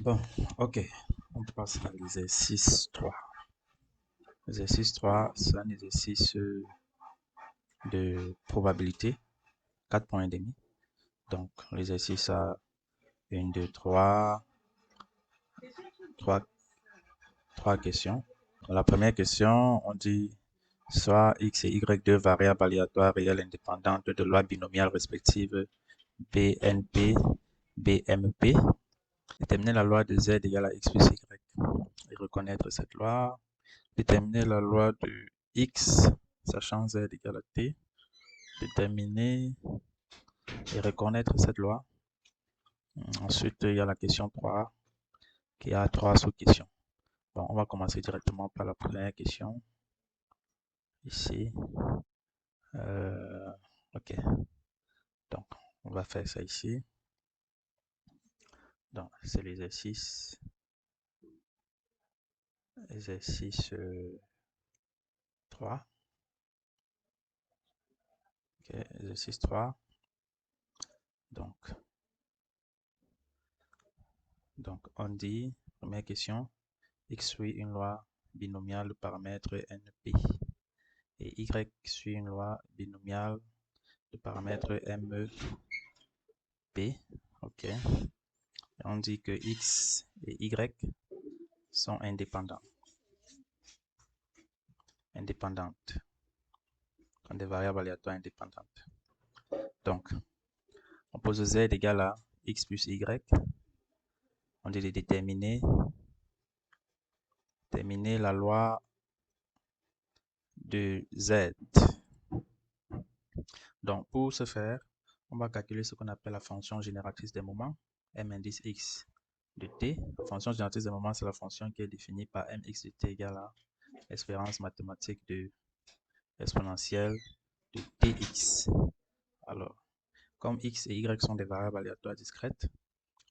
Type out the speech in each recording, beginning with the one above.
Bon, ok. On passe à l'exercice 3. L'exercice 3, c'est un exercice de probabilité, 4 points et demi. Donc, l'exercice a 1, 2, 3 questions. Dans la première question, on dit soit x et y, deux variables aléatoires réelles indépendantes de lois binomiales respectives BNP, BMP. Déterminer la loi de z égale à x plus y et reconnaître cette loi. Déterminer la loi de x, sachant z égale à t. Déterminer et reconnaître cette loi. Ensuite, il y a la question 3 qui a 3 sous-questions. Bon, on va commencer directement par la première question. Ici. Ok. Donc, on va faire ça ici. Donc, c'est l'exercice. Exercice 3. Ok, exercice 3. Donc, on dit, première question, x suit une loi binomiale de paramètre NP et y suit une loi binomiale de paramètre MEP. Ok. Et on dit que x et y sont indépendantes. Sont des variables aléatoires indépendantes. Donc, on pose z égale à x plus y. On dit de déterminer la loi de z. Donc, pour ce faire, on va calculer ce qu'on appelle la fonction génératrice des moments, m indice x de t. La fonction génératrice des moments, c'est la fonction qui est définie par mx de t égale à l'espérance mathématique de exponentielle de tx. Alors, comme x et y sont des variables aléatoires discrètes,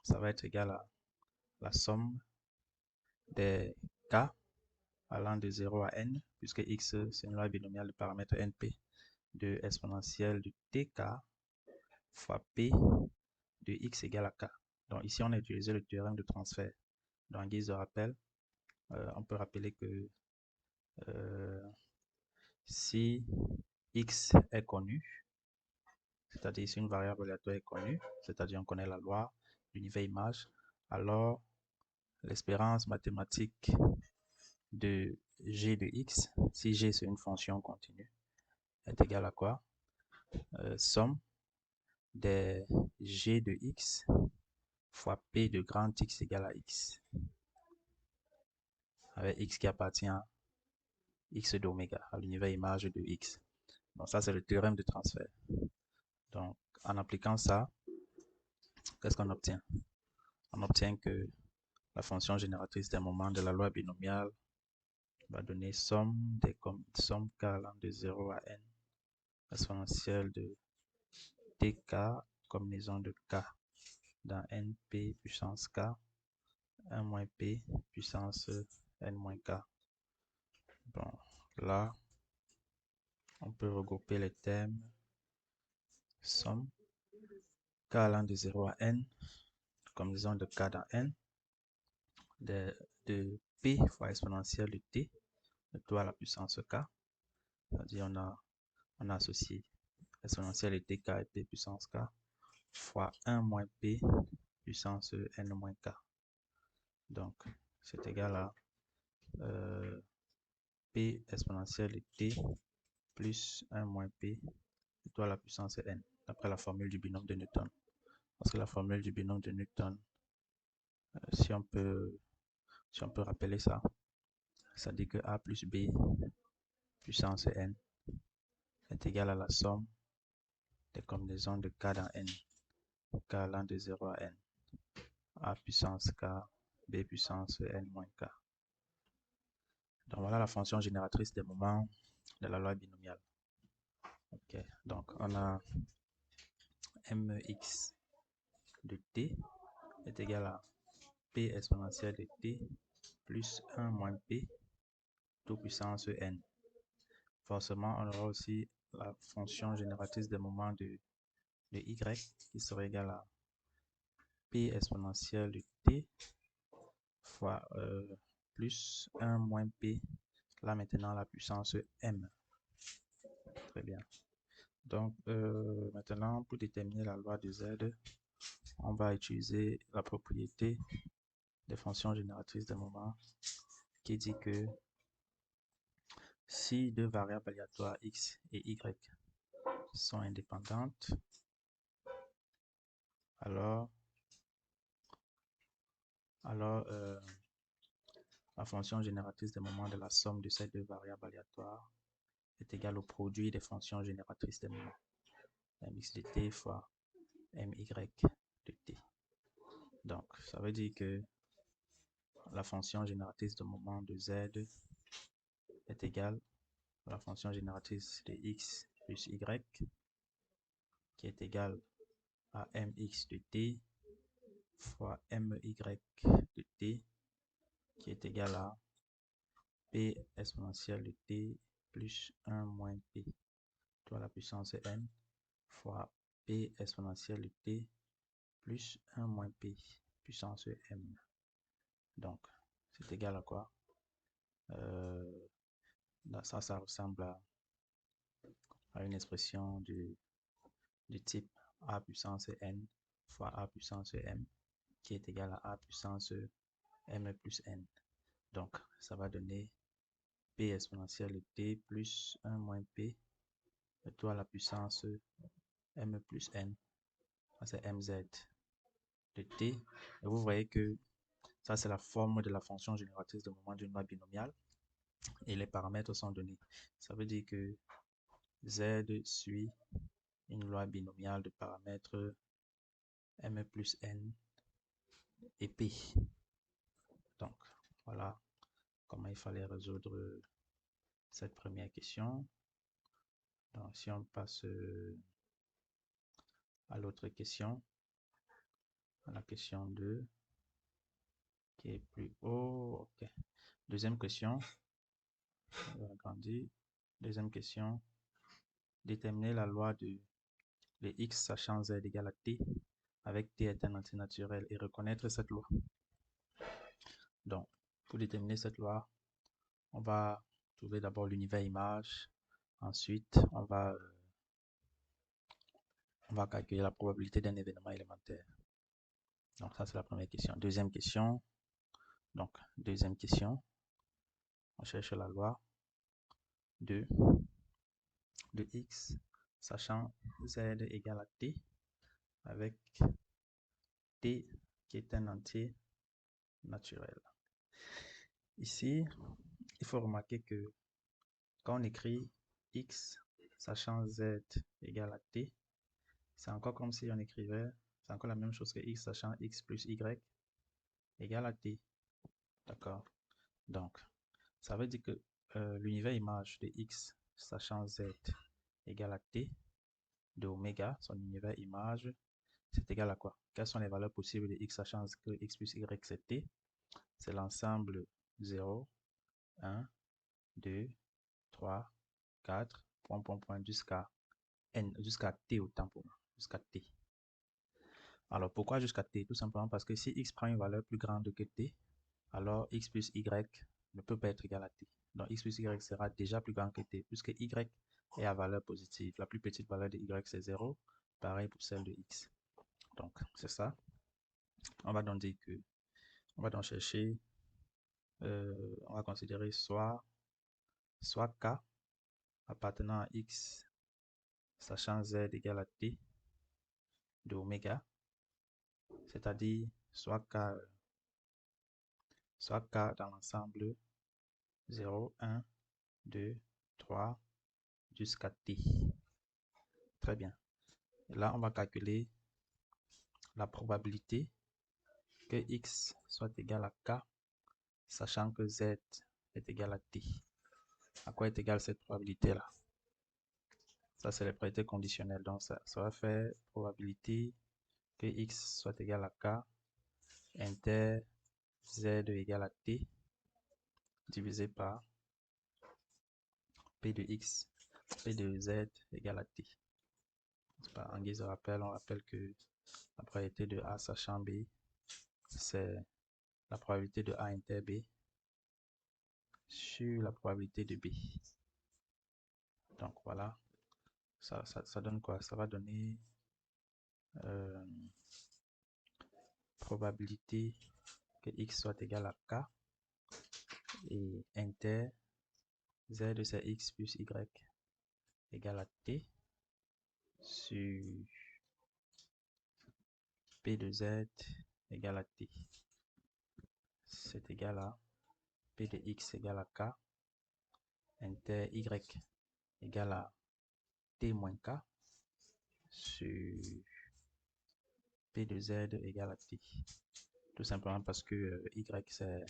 ça va être égal à la somme des k allant de 0 à n, puisque x, c'est une loi binomiale de paramètre np, de exponentielle de tk fois p de x égale à k. Donc ici, on a utilisé le théorème de transfert. Donc, en guise de rappel, on peut rappeler que si x est connu, c'est-à-dire si une variable aléatoire est connue, c'est-à-dire on connaît la loi d'univers image, alors l'espérance mathématique de g de x, si g c'est une fonction continue, est égale à quoi? Somme des g de x fois p de grand x égale à x, avec x qui appartient à x d'oméga, à l'univers image de x. Donc ça, c'est le théorème de transfert. Donc, en appliquant ça, qu'est-ce qu'on obtient? On obtient que la fonction génératrice des moments de la loi binomiale va donner somme k allant de 0 à n, exponentielle de tk, combinaison de k dans np puissance k, 1 moins p puissance n moins k. Bon, là, on peut regrouper les termes. Somme k allant de 0 à n, combinaison de k dans n, de p fois exponentielle de t, de tout à la puissance k. C'est-à-dire on a associé exponentielle de tk et p puissance k fois 1 moins p puissance n moins k. Donc, c'est égal à p exponentielle de t plus 1 moins p tout à la puissance n, d'après la formule du binôme de Newton. Parce que la formule du binôme de Newton, si on peut rappeler ça, ça dit que a plus b puissance n est égal à la somme des combinaisons de k dans n, k allant de 0 à n, a puissance k, b puissance n moins k. Donc voilà la fonction génératrice des moments de la loi binomiale. Ok, donc on a mx de t est égal à p exponentielle de t plus 1 moins p tout puissance n. Forcément, on aura aussi la fonction génératrice des moments de y qui serait égale à p exponentielle de t fois plus 1 moins p, là maintenant la puissance m. Très bien. Donc maintenant, pour déterminer la loi de z, on va utiliser la propriété des fonctions génératrices de moment qui dit que si deux variables aléatoires x et y sont indépendantes, alors la fonction génératrice des moments de la somme de ces deux variables aléatoires est égale au produit des fonctions génératrices des moments, mx de t fois my de t. Donc, ça veut dire que la fonction génératrice de moment de z est égale à la fonction génératrice de x plus y, qui est égale à mx de t fois my de t, qui est égal à p exponentielle de t plus 1 moins p, tout à la puissance n, fois p exponentielle de t plus 1 moins p puissance m. Donc, c'est égal à quoi? Ça ressemble à une expression du type a puissance n fois a puissance m, qui est égal à a puissance m plus n. Donc, ça va donner p exponentielle de t plus 1 moins p, tout à la puissance m plus n, c'est mz de t. Et vous voyez que ça, c'est la forme de la fonction génératrice de moment d'une loi binomiale. Et les paramètres sont donnés. Ça veut dire que z suit une loi binomiale de paramètres m plus n et p. Donc, voilà comment il fallait résoudre cette première question. Donc, si on passe à l'autre question, à la question 2, qui est plus haut. Ok. Deuxième question. On va agrandir. Deuxième question. Déterminer la loi de x sachant z égale à t avec t est un antinaturel et reconnaître cette loi. Donc, pour déterminer cette loi, on va trouver d'abord l'univers image. Ensuite, on va calculer la probabilité d'un événement élémentaire. Donc, ça, c'est la première question. Deuxième question. Donc, deuxième question. On cherche la loi de x sachant z égale à t avec t qui est un entier naturel. Ici, il faut remarquer que quand on écrit x sachant z égale à t, c'est encore comme si on écrivait, c'est encore la même chose que x sachant x plus y égale à t. D'accord? Donc, ça veut dire que l'univers image de x sachant z égale à t de oméga, son univers image, c'est égal à quoi? Quelles sont les valeurs possibles de x sachant que x plus y c'est t? C'est l'ensemble 0, 1, 2, 3, 4, jusqu'à n, jusqu'à t autant pour moi, jusqu'à t. Alors, pourquoi jusqu'à t? Tout simplement parce que si x prend une valeur plus grande que t, alors x plus y ne peut pas être égal à t. Donc, x plus y sera déjà plus grand que t, puisque y est à valeur positive. La plus petite valeur de y, c'est 0. Pareil pour celle de x. Donc, c'est ça. On va donc dire que, on va donc chercher, on va considérer soit k appartenant à x sachant z égale à t de oméga, c'est-à-dire soit k dans l'ensemble 0, 1, 2, 3 jusqu'à t. Très bien. Et là, on va calculer la probabilité que x soit égal à k, sachant que z est égal à t. À quoi est égale cette probabilité-là? Ça, c'est les probabilités conditionnelles. Donc, ça va faire probabilité que x soit égal à k inter z égale à t divisé par p de x, p de z égale à t. En guise de rappel, on rappelle que la probabilité de a sachant b, c'est la probabilité de A inter B sur la probabilité de B. Donc voilà, ça donne quoi? Ça va donner probabilité que X soit égal à K et inter Z de c'est X plus Y égale à T sur P de Z égale à T. C'est égal à P de X égale à K inter Y égale à T moins K sur P de Z égale à T. Tout simplement parce que Y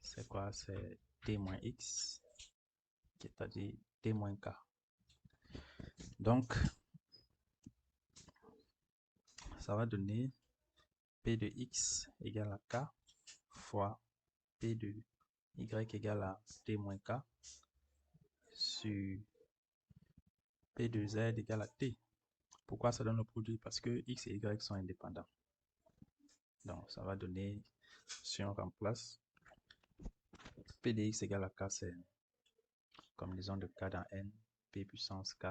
c'est quoi? C'est T moins X, c'est-à-dire T moins K. Donc, ça va donner P de X égale à K fois P de Y égale à T moins K sur P de Z égale à T. Pourquoi ça donne le produit? Parce que X et Y sont indépendants. Donc, ça va donner, si on remplace, P de X égale à K, c'est combinaison de K dans N, P puissance K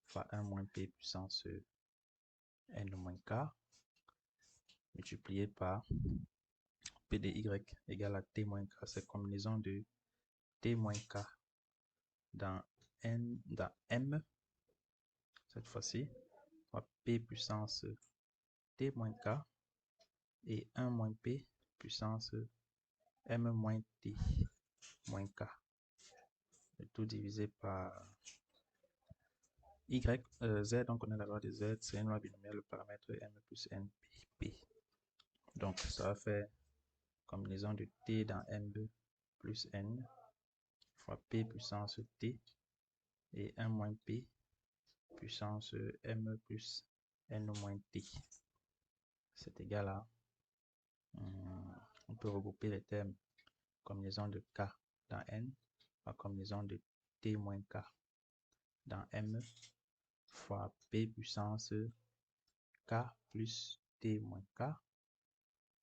fois 1 moins P puissance N moins K multiplié par P de Y égale à T moins K, c'est combinaison de T moins K dans M, cette fois-ci, fois P puissance T moins K et 1 moins P puissance M moins T moins K. Le tout divisé par Y, Z, donc on a la loi de Z, c'est une loi binomiale, le paramètre M plus N, P. Donc ça va faire combinaison de T dans M plus N fois P puissance T et 1 moins P puissance M plus N moins T. C'est égal à, on peut regrouper les termes, combinaison de K dans N fois combinaison de T moins K dans M fois P puissance K plus T moins K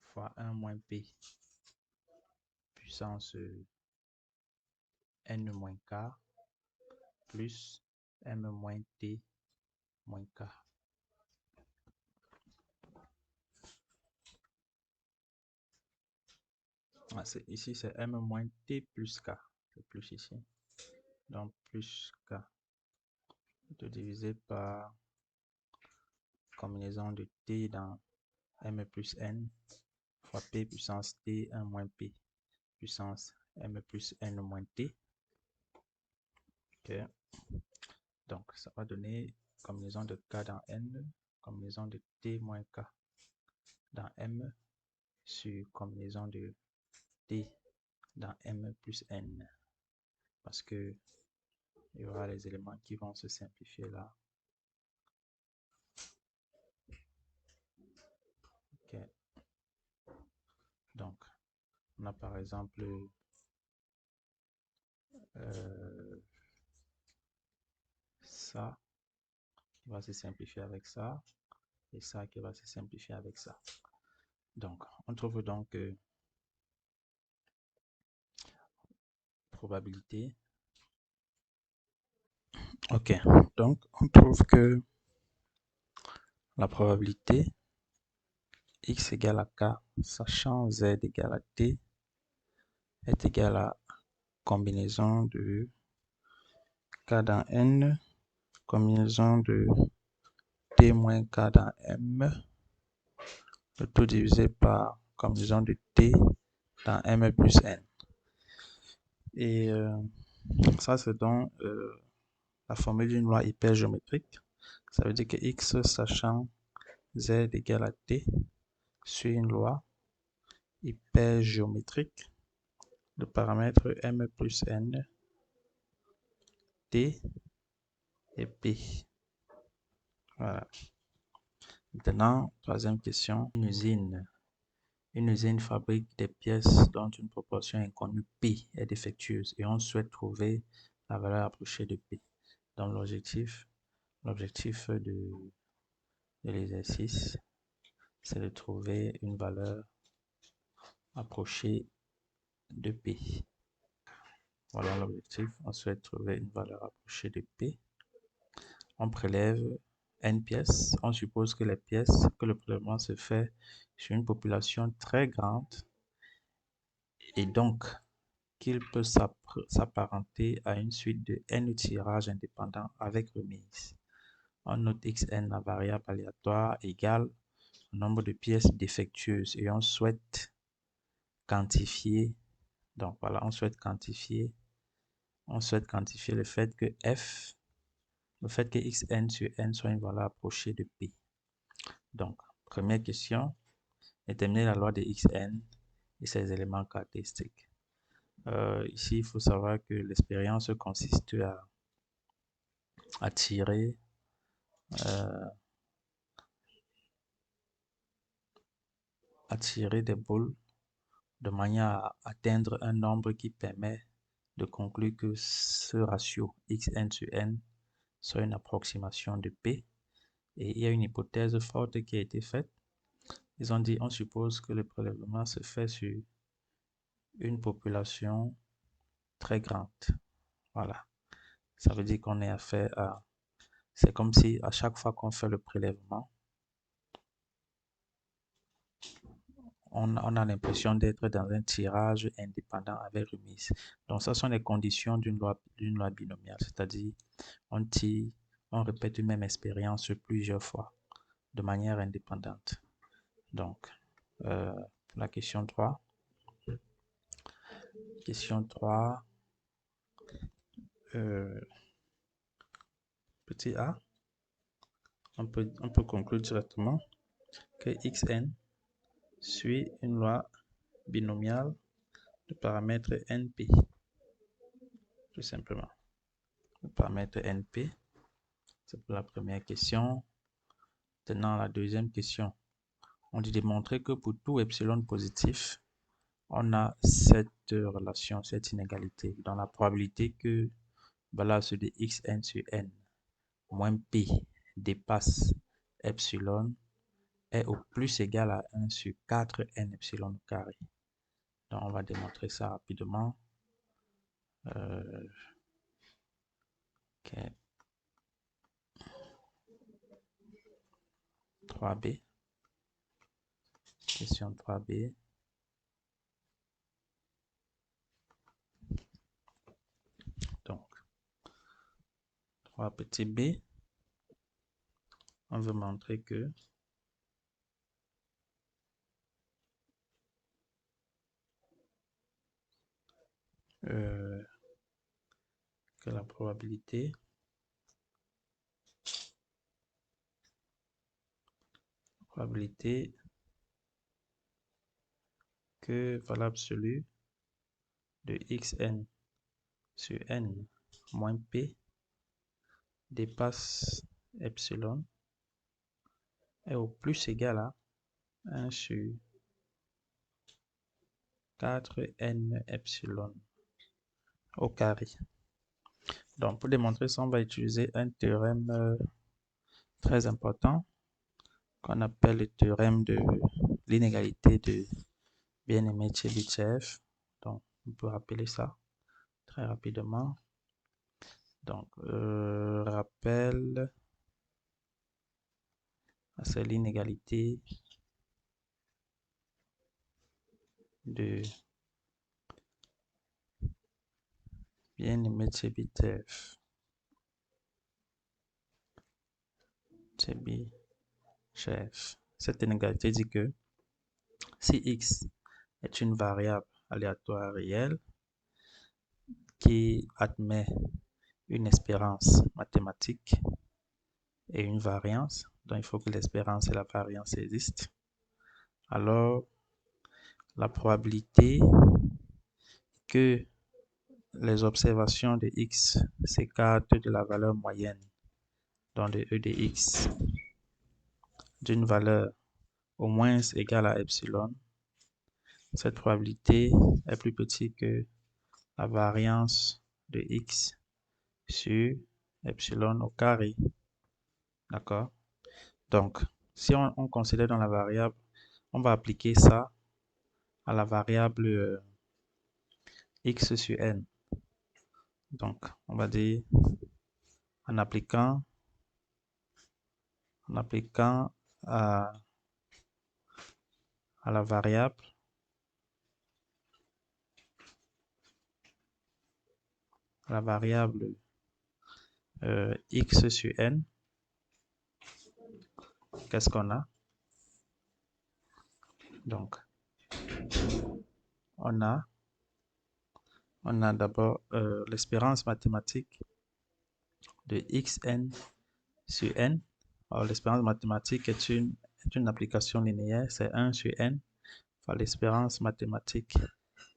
fois 1 moins P puissance N moins K plus M moins T moins K. Ici, c'est M moins T plus K. C'est plus ici. Donc, plus K. Tout divisé par combinaison de T dans M plus N fois P puissance T 1 moins P puissance M plus N moins T. Ok. Donc, ça va donner combinaison de K dans N, combinaison de T moins K dans M sur combinaison de T dans M plus N. Parce que il y aura les éléments qui vont se simplifier là. Ok. Donc, on a par exemple ça qui va se simplifier avec ça et ça qui va se simplifier avec ça. Donc, on trouve donc probabilité. Ok, donc on trouve que la probabilité X égale à K, sachant Z égale à T, est égale à combinaison de K dans N, combinaison de T moins K dans M, le tout divisé par combinaison de T dans M plus N. Et ça, c'est donc la formule d'une loi hypergéométrique. Ça veut dire que X sachant Z égale à T sur une loi hypergéométrique, le paramètre M plus N, T et P. Voilà. Maintenant, troisième question. Une usine fabrique des pièces dont une proportion inconnue P est défectueuse et on souhaite trouver la valeur approchée de P. Donc l'objectif de l'exercice, c'est de trouver une valeur approchée de P. Voilà l'objectif. On souhaite trouver une valeur approchée de P. On prélève N pièces. On suppose que les pièces, que le prélèvement se fait sur une population très grande et donc qu'il peut s'apparenter à une suite de N tirages indépendants avec remise. On note Xn, la variable aléatoire, égale au nombre de pièces défectueuses et on souhaite quantifier. Donc voilà, on souhaite quantifier le fait que Xn sur N soit une valeur approchée de P. Donc, première question, déterminer la loi de Xn et ses éléments caractéristiques. Ici, il faut savoir que l'expérience consiste à tirer des boules de manière à atteindre un nombre qui permet de conclure que ce ratio Xn sur N soit une approximation de P. Et il y a une hypothèse forte qui a été faite. Ils ont dit, on suppose que le prélèvement se fait sur une population très grande. Voilà. Ça veut dire qu'on est affaire à... C'est comme si à chaque fois qu'on fait le prélèvement, on a l'impression d'être dans un tirage indépendant avec remise. Donc, ça sont les conditions d'une loi binomiale. C'est-à-dire, on tire, on répète une même expérience plusieurs fois de manière indépendante. Donc, la question 3. Question 3. Petit a. On peut conclure directement que Xn suit une loi binomiale de paramètre NP. Tout simplement. Le paramètre NP, c'est pour la première question. Maintenant, la deuxième question. On dit démontrer que pour tout epsilon positif, on a cette relation, cette inégalité dans la probabilité que valeur de Xn sur N moins P dépasse epsilon est au plus égal à 1 sur 4n epsilon carré. Donc, on va démontrer ça rapidement. Ok. 3b. Question 3b. Donc, 3 petit b. On veut montrer que la probabilité que valeur absolue de Xn sur N moins P dépasse epsilon est au plus égal à 1 sur 4n epsilon au carré. Donc, pour démontrer ça, on va utiliser un théorème très important qu'on appelle le théorème de l'inégalité de Bien-Aimé-Tchebychev. Donc, on peut rappeler ça très rapidement. Donc, rappel, c'est l'inégalité de Bien-Aimé-Tchebychev. Cette inégalité dit que si x est une variable aléatoire réelle qui admet une espérance mathématique et une variance, donc il faut que l'espérance et la variance existent, alors la probabilité que les observations de x s'écartent de la valeur moyenne, donc de E de x, d'une valeur au moins égale à epsilon, cette probabilité est plus petite que la variance de x sur epsilon au carré. D'accord? Donc, si on considère dans la variable, on va appliquer ça à la variable x sur n. Donc, on va dire en appliquant à, à la variable x sur n, qu'est-ce qu'on a? Donc, on a d'abord l'espérance mathématique de xn sur n. Alors, l'espérance mathématique est une application linéaire, c'est 1 sur n fois l'espérance mathématique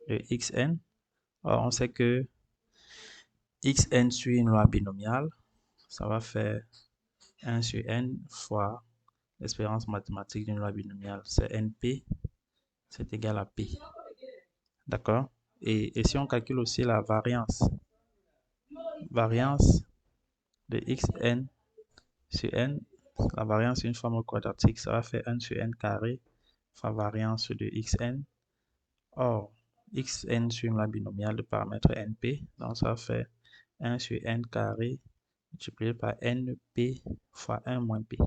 de xn. Alors, on sait que xn suit une loi binomiale, ça va faire 1 sur n fois l'espérance mathématique d'une loi binomiale, c'est np, c'est égal à p. D'accord? Et si on calcule aussi la variance de xn sur n, la variance d'une forme quadratique, ça va faire 1 sur n carré fois variance de xn. Or, xn sur une loi binomiale de paramètre np, donc ça va faire 1 sur n carré multiplié par np fois 1 moins p.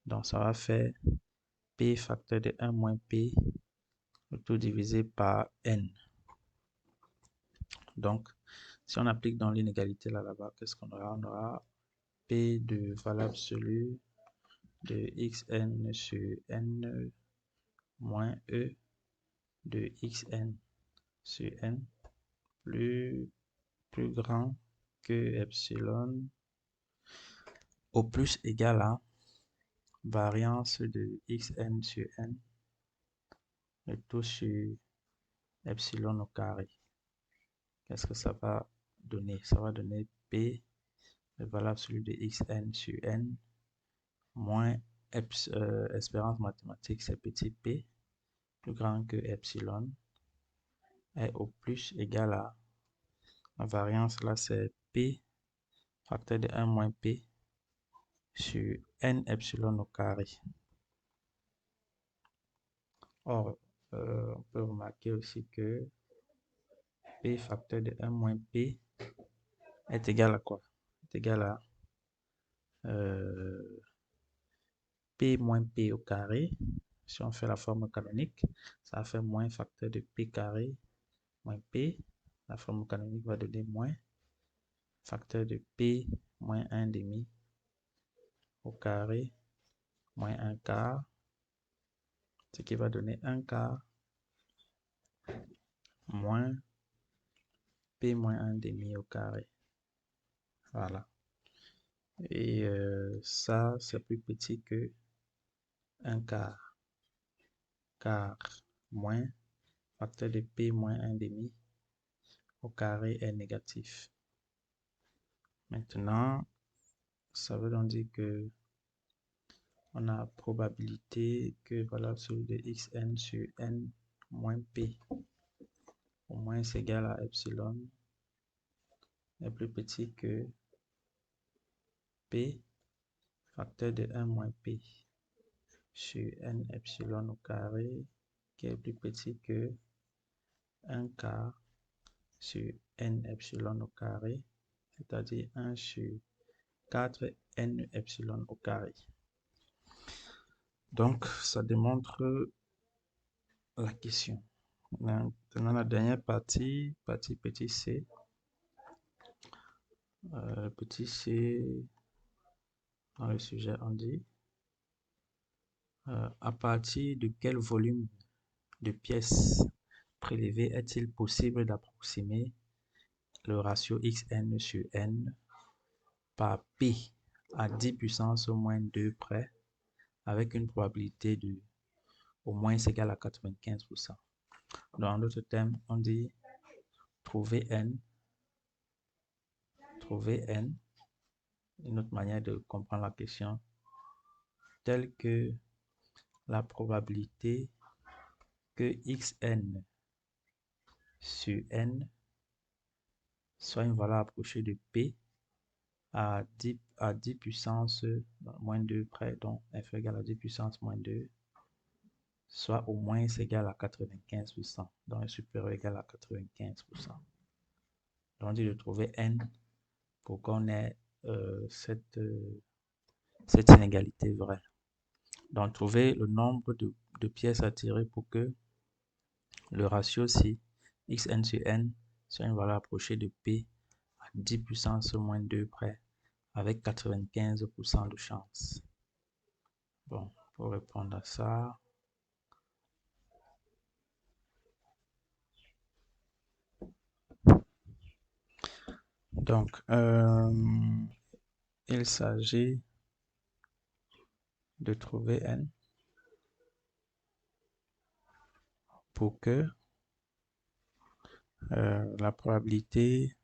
Donc, ça va faire p facteur de 1 moins p, tout divisé par n. Donc, si on applique dans l'inégalité là-bas, qu'est-ce qu'on aura? On aura p de valeur absolue de xn sur n moins e de xn sur n plus grand que epsilon au plus égal à variance de xn sur n, le tout sur epsilon au carré. Qu'est-ce que ça va donner? Ça va donner p de valeur absolue de xn sur n moins espérance mathématique, c'est petit p, plus grand que epsilon, est au plus égal à, la variance là c'est p facteur de 1 moins p sur n epsilon au carré. Or, on peut remarquer aussi que p facteur de 1 moins p est égal à quoi? Est égal à p moins p au carré. Si on fait la forme canonique, ça va faire moins facteur de p carré moins p. La forme canonique va donner moins facteur de p moins 1 demi au carré moins 1 quart, ce qui va donner 1 quart moins p moins 1 demi au carré. Voilà. Et ça, c'est plus petit que 1 quart. Car moins facteur de p moins 1 demi au carré est négatif. Maintenant, ça veut donc dire que on a probabilité que valeur absolue de xn sur n moins p au moins c'est égal à epsilon est plus petit que p facteur de 1 moins p sur n epsilon au carré qui est plus petit que 1 quart sur n epsilon au carré, c'est-à-dire 1 sur 4 n epsilon au carré. Donc, ça démontre la question. Maintenant, la dernière partie petit c. Petit c, dans le sujet, on dit à partir de quel volume de pièces prélevées est-il possible d'approximer le ratio xn sur n par p à 10 puissance au moins 2 près avec une probabilité de au moins égale à 95%. Dans d'autres termes, on dit trouver n, une autre manière de comprendre la question, telle que la probabilité que xn sur n soit une valeur approchée de p à 10 puissance moins 2 près, donc f égale à 10 puissance moins 2, soit au moins égal à 95%, donc supérieur égal à 95%. Donc, on dit de trouver n pour qu'on ait cette inégalité vraie. Donc, trouver le nombre de pièces à tirer pour que le ratio si xn sur n soit une valeur approchée de p à 10 puissance moins 2 près, avec 95% de chance. Bon, pour répondre à ça, donc, il s'agit de trouver n pour que la probabilité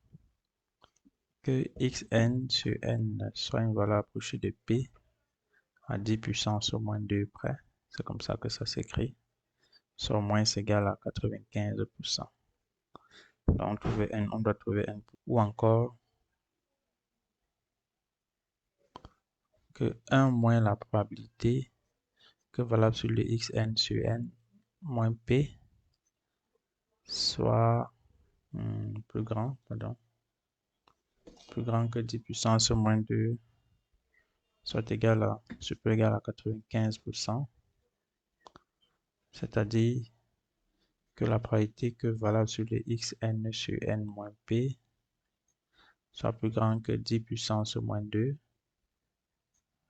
que xn sur n soit une valeur approchée de p à 10 puissance au moins 2 près, c'est comme ça que ça s'écrit, soit au moins égal à 95%. Donc, trouver n, on doit trouver n, ou encore que 1 moins la probabilité que valable sur le xn sur n moins p soit plus grand, plus grand que 10 puissance moins 2, soit égal à, supérieur égal à 95%, c'est-à-dire que la probabilité que valable sur le xn sur n moins p soit plus grand que 10 puissance moins 2,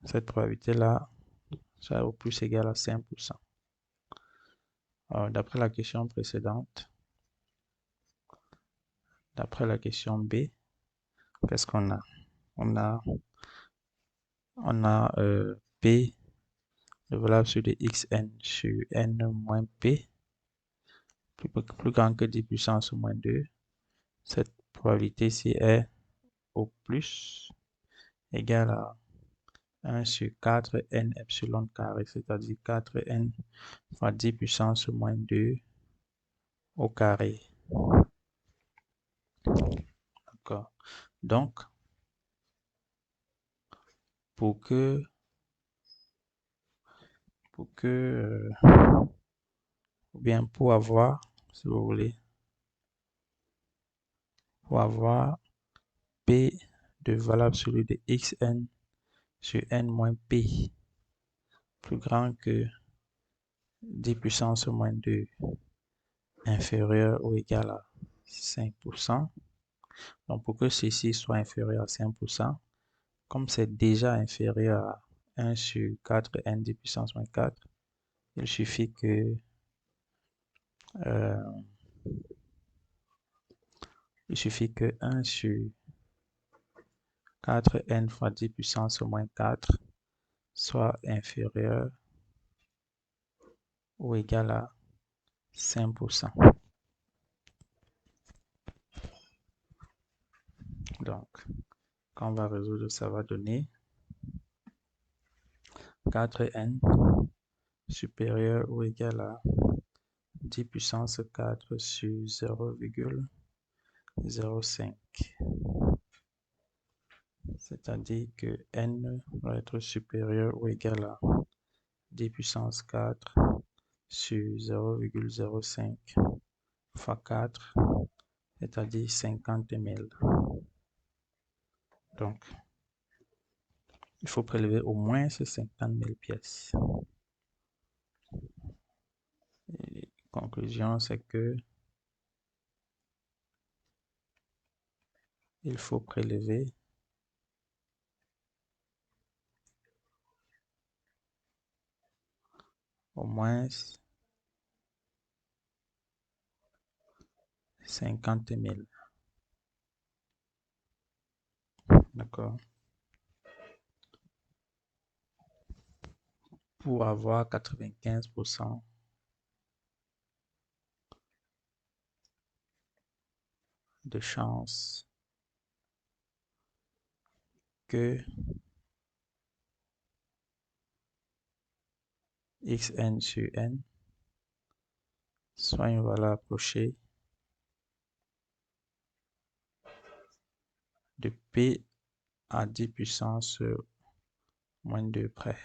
cette probabilité-là soit au plus égal à 5%. D'après la question précédente, d'après la question B, qu'est-ce qu'on a? On a P de valable sur le xn sur n moins P plus grand que 10 puissance moins 2. Cette probabilité-ci est au plus égale à 1 sur 4n epsilon carré, c'est-à-dire 4n fois 10 puissance moins 2 au carré. D'accord. Donc, pour ou bien pour avoir, si vous voulez, pour avoir P de valable sur le de xn sur n moins P plus grand que 10 puissance moins 2 inférieur ou égal à 5%. Donc, pour que ceci soit inférieur à 5%, comme c'est déjà inférieur à 1 sur 4n 10 puissance moins 4, il suffit que euh, 1 sur 4n fois 10 puissance moins 4 soit inférieur ou égal à 5%. Donc, quand on va résoudre, ça va donner 4n supérieur ou égal à 10 puissance 4 sur 0,05. C'est-à-dire que n va être supérieur ou égal à 10 puissance 4 sur 0,05 fois 4, c'est-à-dire 50 000. Donc, il faut prélever au moins ces 50 000 pièces. Et conclusion, c'est que il faut prélever au moins 50 000. D'accord? Pour avoir 95% de chance que xn sur n soit une valeur approchée de p à 10 puissance moins 2 près.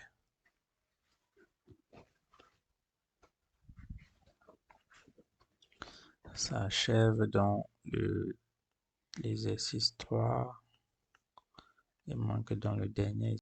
Ça achève dans l'exercice 3. Il manque dans le dernier